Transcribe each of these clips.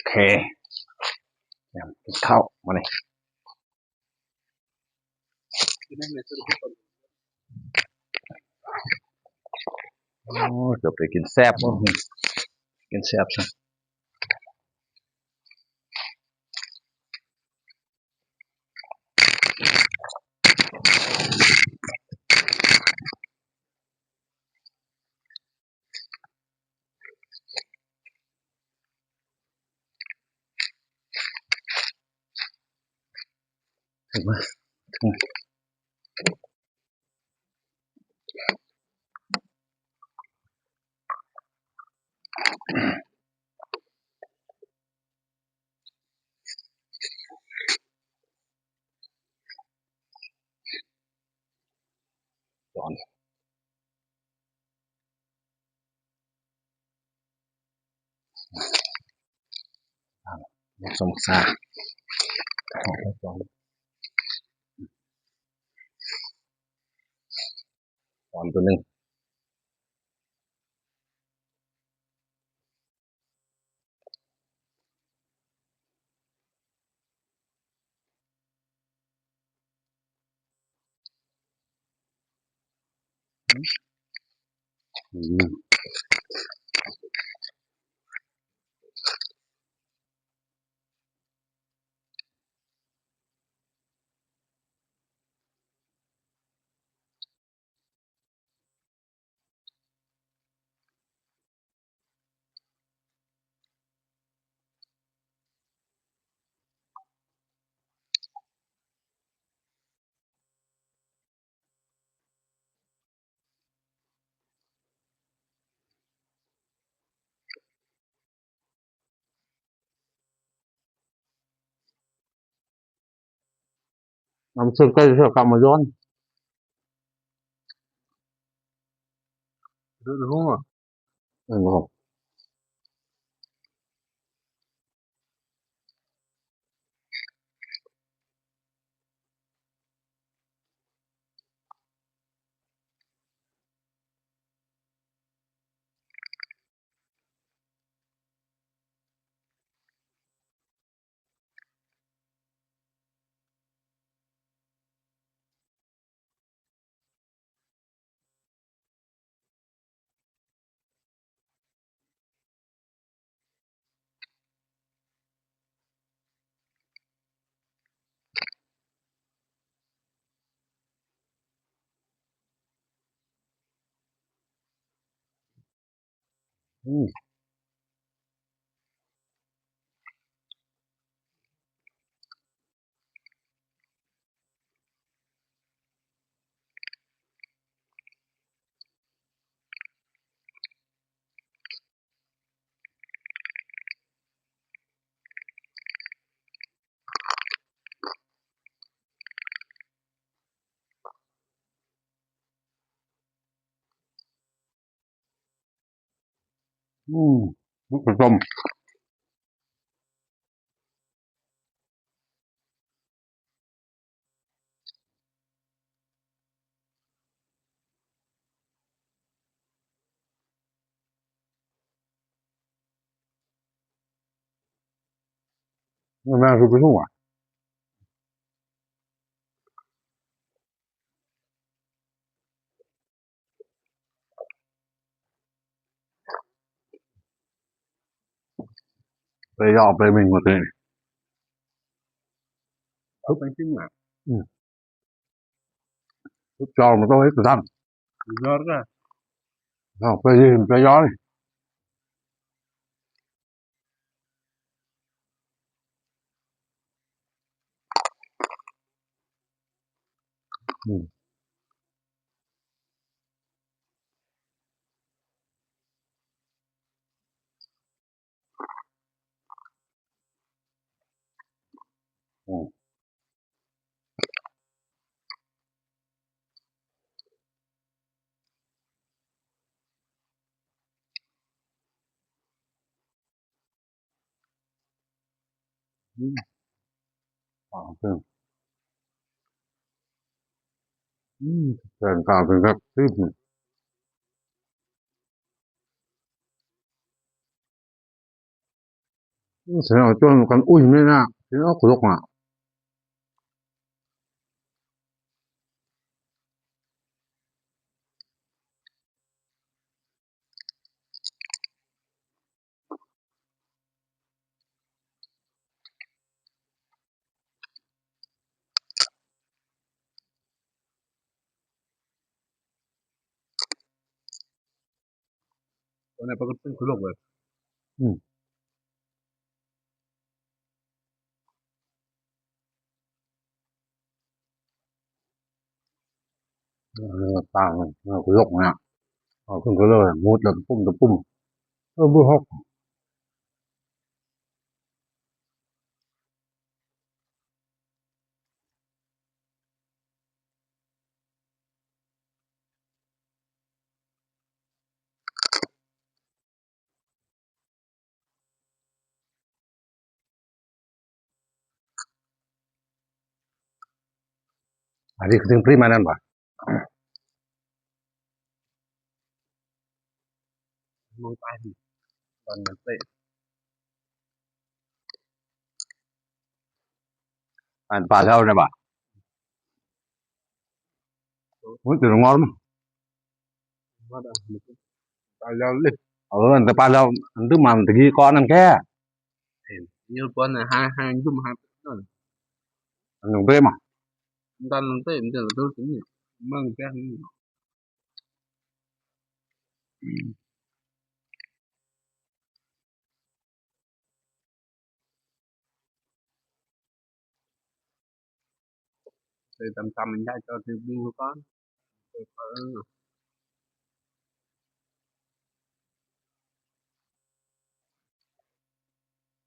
เคกินข้าวมาเลยโอ้เดี๋ยวไปกินแซ่บบ่กินแซ่บซะถึงมาถึงสอนสมซาสอนสอนตัวหนึ่งอืมน้ำซุปก็จะกลับมาย้อนรู้อ่ะเอออืมอืมผสมแม่คือไปทุ่งอ่ะไปยอไปมิงหมดเลยทุกไปจริงอ่ะทุกจอมันต้องให้ตั้งยอดนะไปยืนไปย้อนอืมอืมอืมเพิ่มอืมเดินตามถึงครับซื้อ Saya cho nó còn ui mới nè, thế nó của lúc à. Con này có cái lục rồi. Ừ. Tao nó của lúc nè, không có lời một lần tập pum, bữa học, à đi cái prima nè bà, Mong tay thì còn là tệ. anh bà theo nè bà, muốn từ ngon mà, Nó đã một cái tay leo lên. anh ta bà theo, anh cứ mà từ kia con anh kia, Như con này hai hai anh dùng hai rồi. anh dùng thế mà, Chúng ta làm tệ bây giờ là tôi tính này. Mang cái từ tầm mình ra cho từ biên của con. Rồi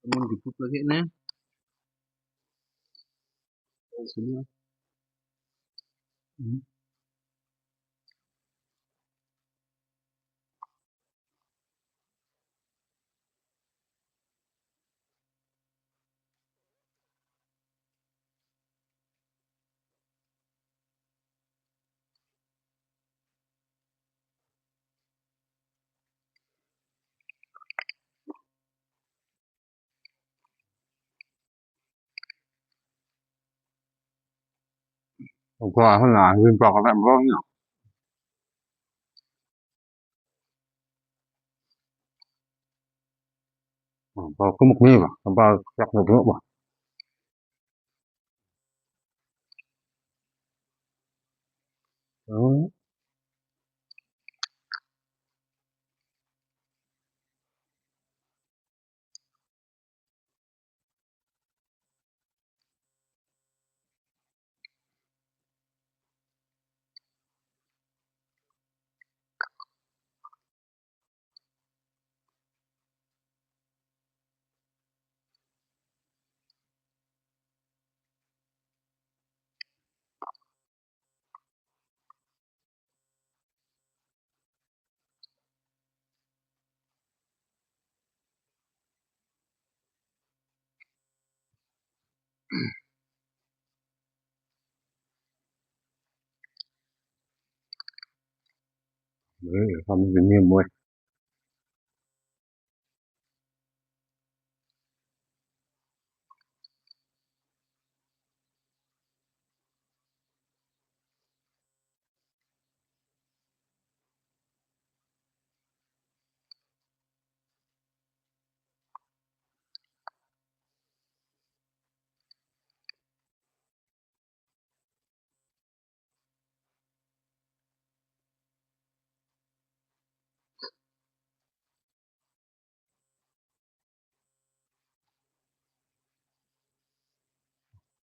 mình thì phút là thế nè. Xuống hôm qua hôm nào nguyên trò các bạn có nhỉ, có một mi mà, hôm qua chắc một nữa mà, đấy, không cái niềm vui,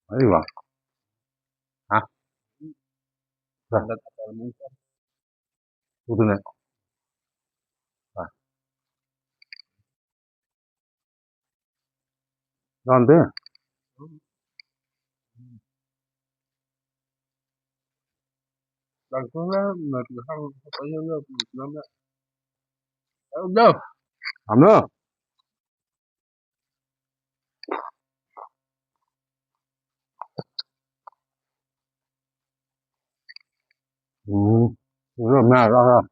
đấy mà, hả, rồi, là muốn tôi này, rồi, ngon thế, bằng con đó mà không có nhiều người nó đã đâu đâu. làm nữa, rồi nè, rồi,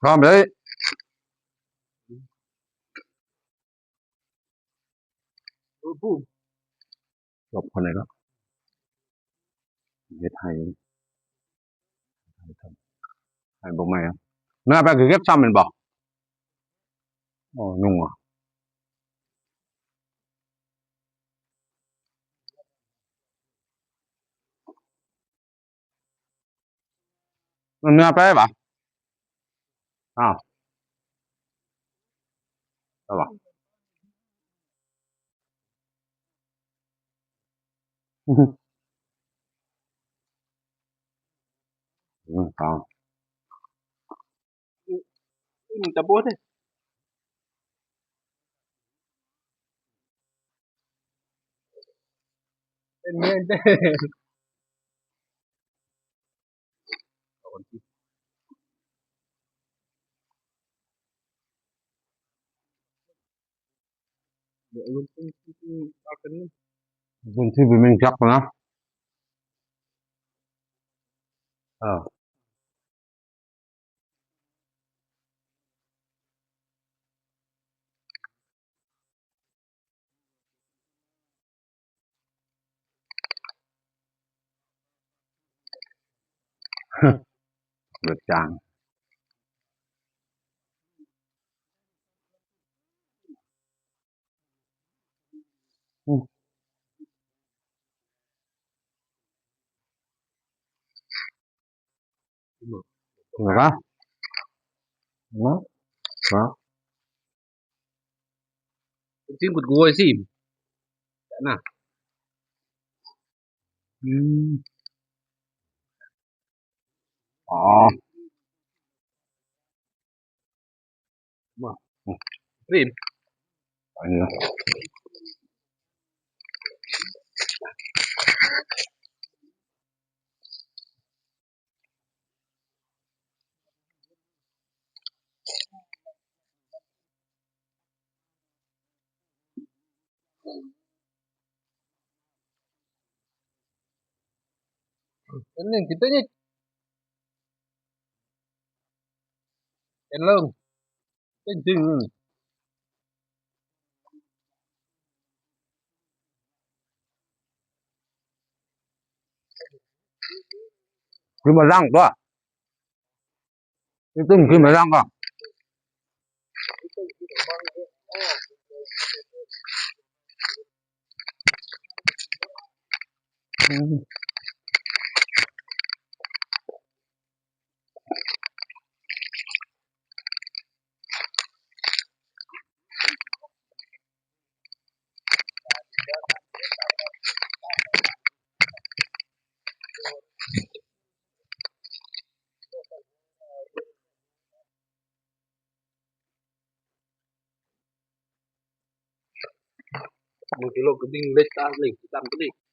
Không đấy. Pum. Lộc con này đó. Ghét hay. Hay bông mày. Nó phải cái ghép xăm mình bỏ. Ồ, nhung à. Nó phải bà. À. Đâu bà. Còn. Mình tập bốt đấy. Tên miền tên. Để luôn ba cân. Mình thì vì mình chắc nó. Ờ. Được chàng. Được á. Đó. Đó. Chim cụt gùi xìm. Đã nào. Ờ. Rìm. Phải nữa. Cái này thì tới nhỉ. Cái lương. Cái chừng. Cứ mà răng quá. Cái từng khi mà răng à. Một kilo cái đinh lệch ta lệch tầm cái gì.